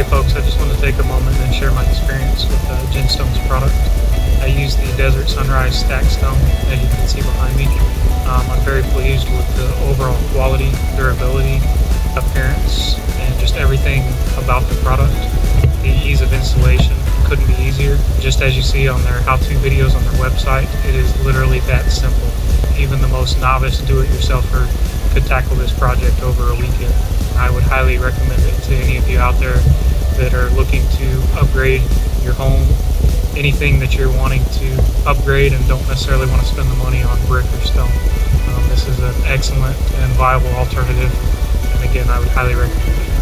folks, I just want to take a moment and share my experience with GenStone's product. I use the Desert Sunrise Stack Stone, as you can see behind me. I'm very pleased with the overall quality, durability, appearance, and just everything about the product. The ease of installation couldn't be easier. Just as you see on their how-to videos on their website, it is literally that simple. Even the most novice do-it-yourselfer could tackle this project over a weekend. I would highly recommend it to any of you out there that are looking to upgrade your home, anything that you're wanting to upgrade and don't necessarily want to spend the money on brick or stone. This is an excellent and viable alternative, and again, I would highly recommend it.